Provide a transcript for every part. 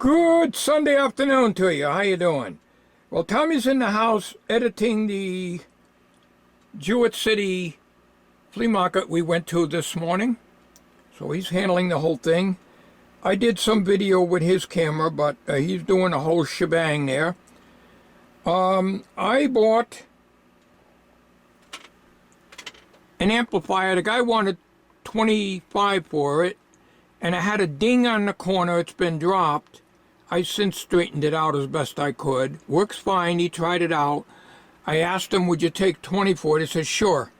Good Sunday afternoon to you. How you doing? Well, Tommy's in the house editing the Jewett City flea market we went to this morning. So he's handling the whole thing. I did some video with his camera, but he's doing a whole shebang there. I bought an amplifier. The guy wanted $25 for it, and it had a ding on the corner. It's been dropped. I since straightened it out as best I could. Works fine. He tried it out. I asked him, would you take 20 for it? He said, sure.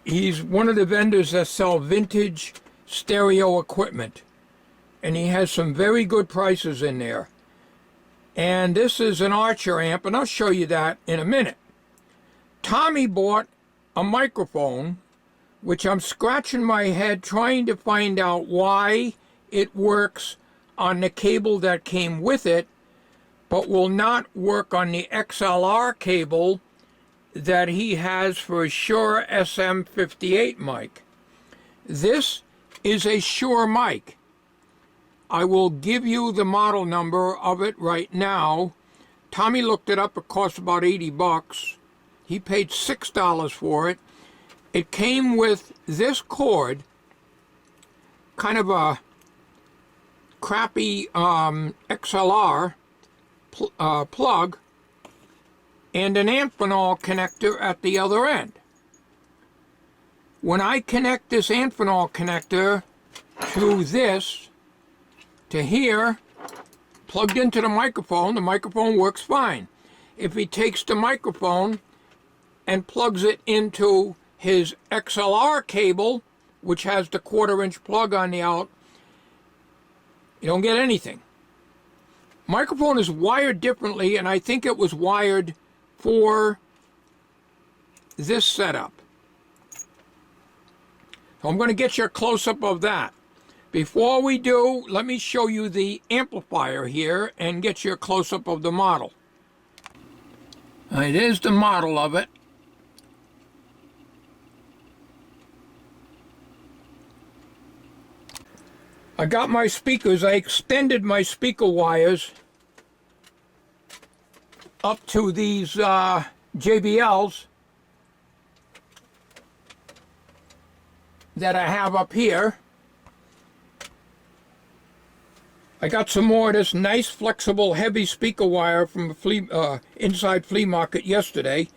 He's one of the vendors that sell vintage stereo equipment, and he has some very good prices in there. And this is an Archer amp, and I'll show you that in a minute. Tommy bought a microphone, which I'm scratching my head trying to find out why it works on the cable that came with it, but will not work on the XLR cable that he has for a Shure SM58 mic. This is a Shure mic. I will give you the model number of it right now. Tommy looked it up. It cost about 80 bucks. He paid $6 for it. It came with this cord, kind of a crappy XLR plug, and an Amphenol connector at the other end. When I connect this Amphenol connector to this, to here, plugged into the microphone works fine. If he takes the microphone and plugs it into his XLR cable, which has the 1/4-inch plug on the out, you don't get anything. Microphone is wired differently, and I think it was wired for this setup. So I'm going to get you a close-up of that. Before we do, let me show you the amplifier here and get you a close-up of the model. It is the model of it. I got my speakers. I extended my speaker wires up to these JBLs that I have up here. I got some more of this nice flexible heavy speaker wire from a inside flea market yesterday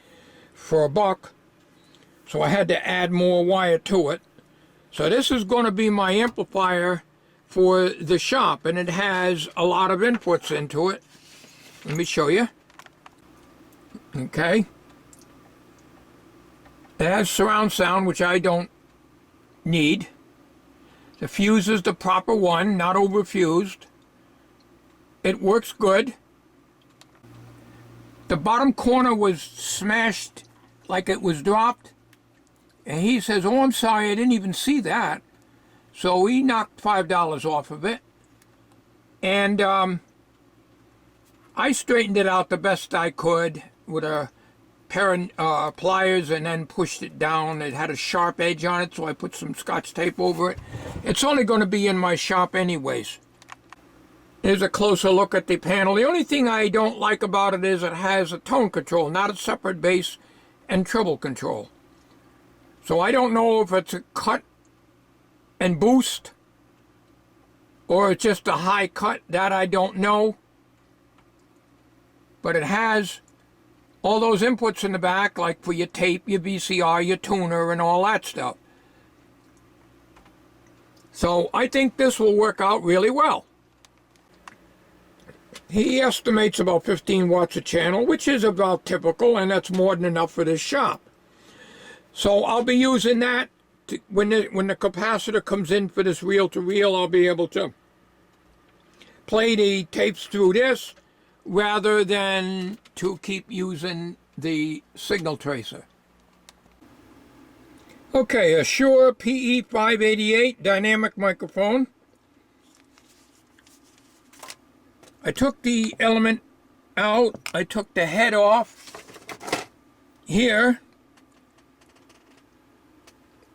for $1. So I had to add more wire to it. So this is going to be my amplifier for the shop, and it has a lot of inputs into it. Let me show you. Okay. It has surround sound, which I don't need. The fuse is the proper one, not overfused. It works good. The bottom corner was smashed like it was dropped. And he says, oh, I'm sorry, I didn't even see that. So he knocked $5 off of it. And I straightened it out the best I could with a pair of pliers and then pushed it down. It had a sharp edge on it, so I put some Scotch tape over it. It's only going to be in my shop anyways. Here's a closer look at the panel. The only thing I don't like about it is it has a tone control, not a separate bass and treble control. So I don't know if it's a cut and boost or it's just a high cut. That I don't know. But it has all those inputs in the back, like for your tape, your VCR, your tuner, and all that stuff. So I think this will work out really well. He estimates about 15 watts a channel, which is about typical, and that's more than enough for this shop. So I'll be using that when the capacitor comes in for this reel-to-reel. I'll be able to play the tapes through this rather than to keep using the signal tracer. Okay, a SHURE PE588 dynamic microphone. I took the element out. I took the head off here,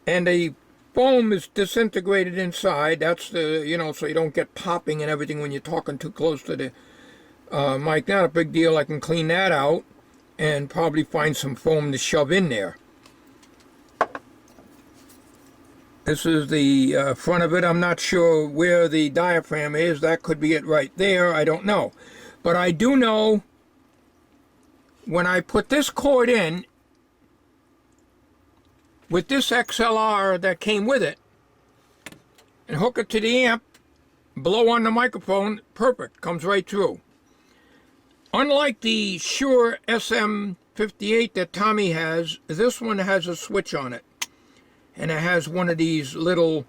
and the foam is disintegrated inside. That's the, you know, so you don't get popping and everything when you're talking too close to the mic. Not a big deal. I can clean that out and probably find some foam to shove in there. This is the front of it. I'm not sure where the diaphragm is. That could be it right there. I don't know. But I do know when I put this cord in with this XLR that came with it and hook it to the amp, blow on the microphone, perfect, comes right through. Unlike the SHURE SM58 that Tommy has, this one has a switch on it. And it has one of these little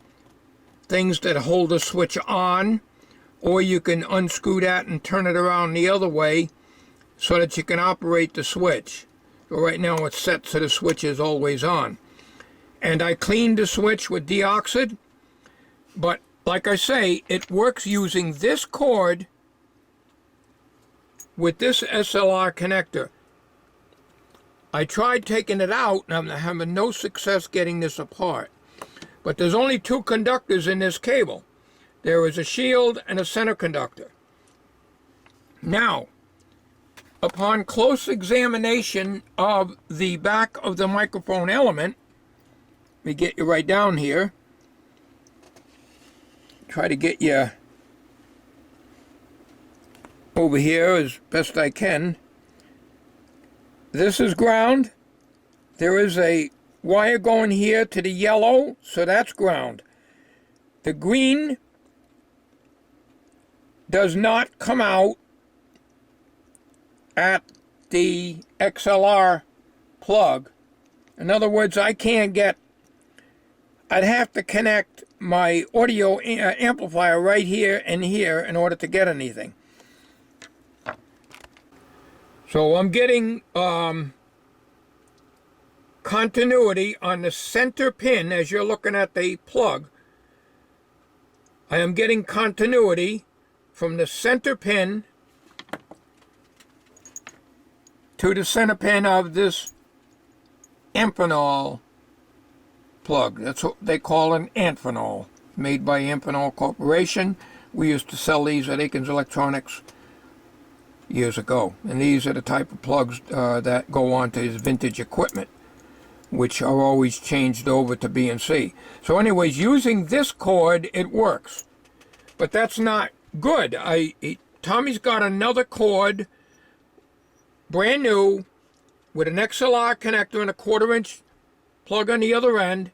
things that hold the switch on, or you can unscrew that and turn it around the other way so that you can operate the switch. So right now it's set so the switch is always on. And I cleaned the switch with deoxid, but like I say, it works using this cord with this SLR connector. I tried taking it out, and I'm having no success getting this apart. But there's only two conductors in this cable. There is a shield and a center conductor. Now, upon close examination of the back of the microphone element, let me get you right down here. Try to get you over here as best I can. This is ground. There is a wire going here to the yellow, so that's ground. The green does not come out at the XLR plug. In other words, I'd have to connect my audio amplifier right here and here in order to get anything. So I'm getting continuity on the center pin as you're looking at the plug. I am getting continuity from the center pin to the center pin of this Amphenol plug. That's what they call an Amphenol, made by Amphenol Corporation. We used to sell these at Aikens Electronics years ago, and these are the type of plugs that go on to his vintage equipment, which are always changed over to BNC. So anyways, using this cord, it works, but that's not good. Tommy's got another cord, brand new, with an XLR connector and a 1/4 inch plug on the other end.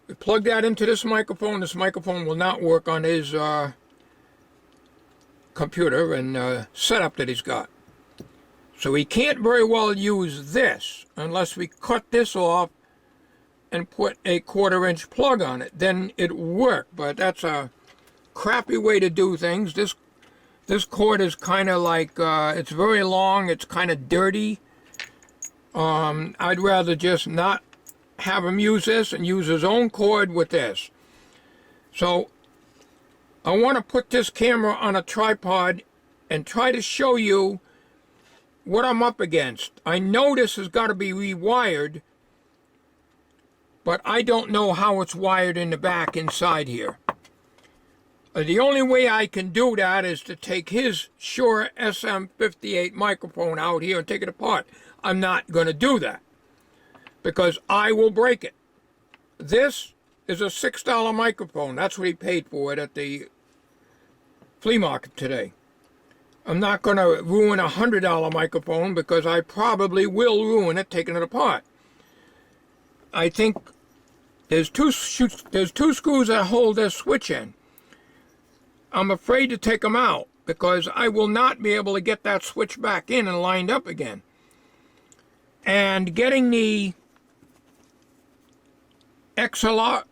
We plug that into this microphone. This microphone will not work on his computer and setup that he's got. So he can't very well use this unless we cut this off and put a 1/4 inch plug on it. Then it will work, but that's a crappy way to do things. This cord is kind of like, it's very long, it's kind of dirty. I'd rather just not have him use this and use his own cord with this. So I want to put this camera on a tripod and try to show you what I'm up against. I know this has got to be rewired, but I don't know how it's wired in the back inside here. The only way I can do that is to take his SHURE SM58 microphone out here and take it apart. I'm not going to do that because I will break it. This is a $6 microphone. That's what he paid for it at the flea market today. I'm not going to ruin a $100 microphone because I probably will ruin it taking it apart. I think there's two screws that hold this switch in. I'm afraid to take them out because I will not be able to get that switch back in and lined up again. And getting the XLR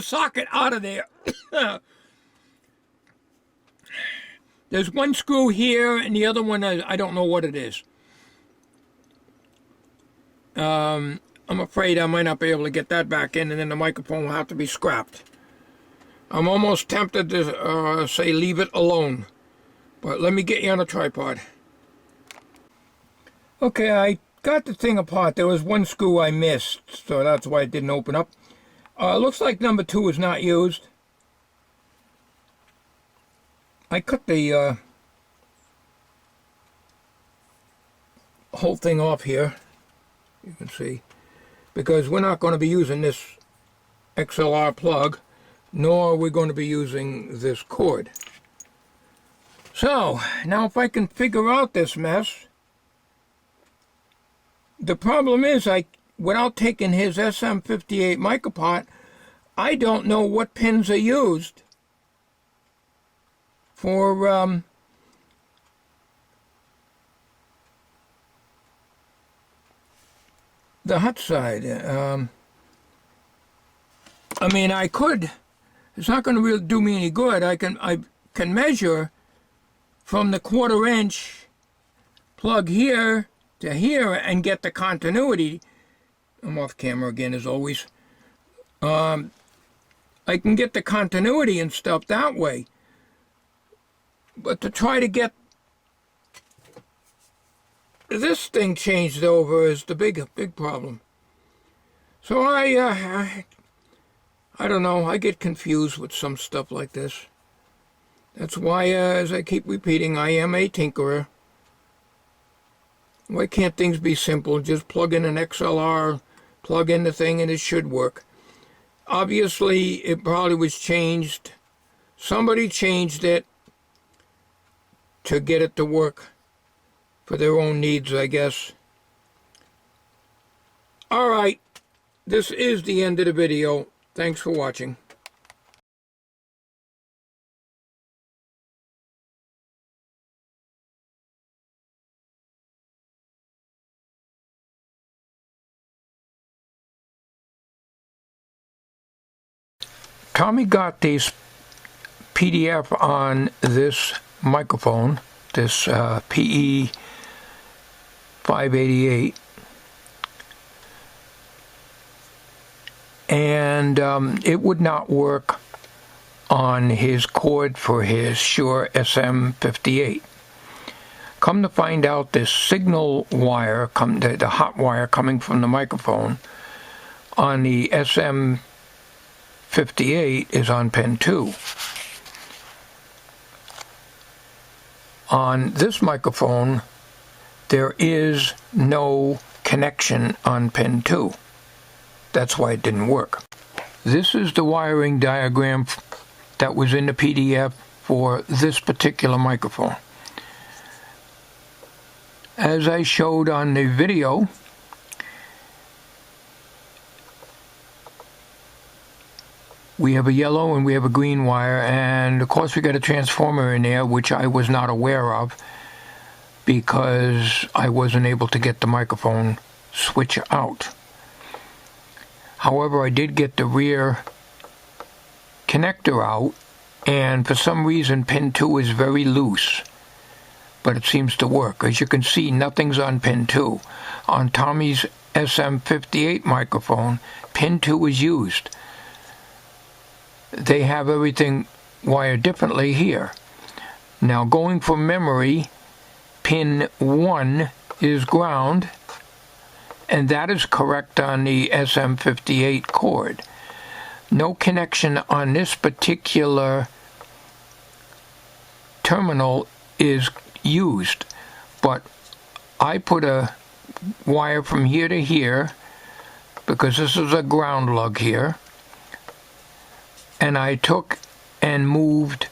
socket out of there. There's one screw here and the other one, I don't know what it is. I'm afraid I might not be able to get that back in, and then the microphone will have to be scrapped. I'm almost tempted to say leave it alone, but let me get you on a tripod. Okay, I got the thing apart. There was one screw I missed, so that's why it didn't open up. Looks like number 2 is not used. I cut the whole thing off here, you can see, because we're not going to be using this XLR plug, nor are we going to be using this cord. So, now if I can figure out this mess, the problem is, without taking his SM58 mic apart, I don't know what pins are used for the hot side. I mean, I could. It's not going to really do me any good. I can measure from the 1/4 inch plug here to here and get the continuity. I'm off camera again as always. I can get the continuity and stuff that way. But to try to get this thing changed over is the big problem. So I don't know, I get confused with some stuff like this. That's why, as I keep repeating, I am a tinkerer. Why can't things be simple? Just plug in an XLR, plug in the thing, and it should work. Obviously, it probably was changed. Somebody changed it to get it to work for their own needs, I guess. All right, this is the end of the video. Thanks for watching. Tommy got these PDF on this microphone, this PE588, and it would not work on his cord for his Shure SM58. Come to find out, this signal wire, the hot wire coming from the microphone on the SM58 is on pin 2. On this microphone, there is no connection on pin 2. That's why it didn't work. This is the wiring diagram that was in the PDF for this particular microphone. As I showed on the video, we have a yellow and we have a green wire, and of course we got a transformer in there, which I was not aware of because I wasn't able to get the microphone switch out. However, I did get the rear connector out, and for some reason pin 2 is very loose, but it seems to work. As you can see, nothing's on pin 2. On Tommy's SM58 microphone, pin 2 is used. They have everything wired differently here. Now, going from memory, pin 1 is ground, and that is correct on the SM58 cord. No connection on this particular terminal is used, but I put a wire from here to here because this is a ground lug here, and I took and moved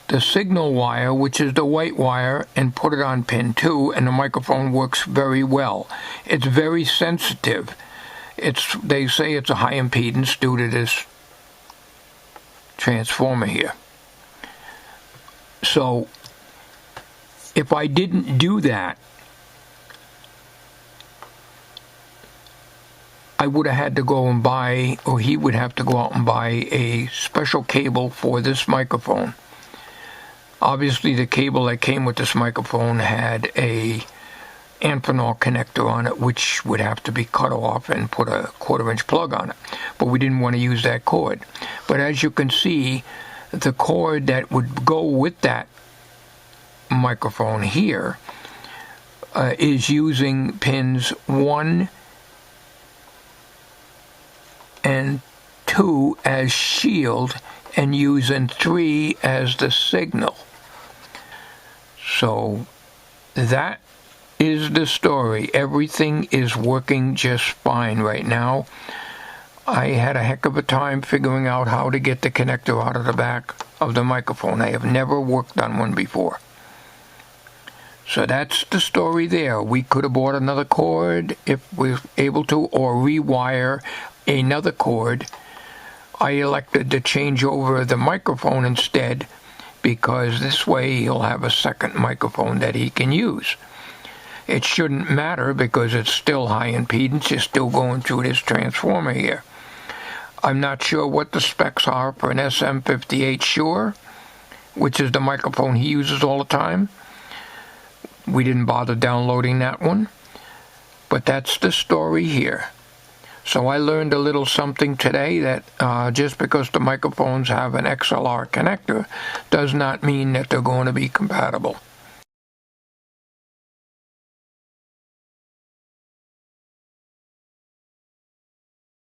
the signal wire, which is the white wire, and put it on pin 2, and the microphone works very well. It's very sensitive. They say it's a high impedance due to this transformer here. So if I didn't do that, I would have had to go and buy, or he would have to go out and buy a special cable for this microphone. Obviously, the cable that came with this microphone had a Amphenol connector on it, which would have to be cut off and put a 1/4 inch plug on it. But we didn't want to use that cord. But as you can see, the cord that would go with that microphone here is using pins 1 and 2 as shield and using 3 as the signal. So that is the story. Everything is working just fine right now. I had a heck of a time figuring out how to get the connector out of the back of the microphone. I have never worked on one before. So that's the story there. We could have bought another cord if we were able to, or rewire another cord. I elected to change over the microphone instead, because this way he'll have a second microphone that he can use. It shouldn't matter because it's still high impedance. It's still going through this transformer here. I'm not sure what the specs are for an SM58 Shure, which is the microphone he uses all the time. We didn't bother downloading that one, but that's the story here. So I learned a little something today, that just because the microphones have an XLR connector does not mean that they're going to be compatible.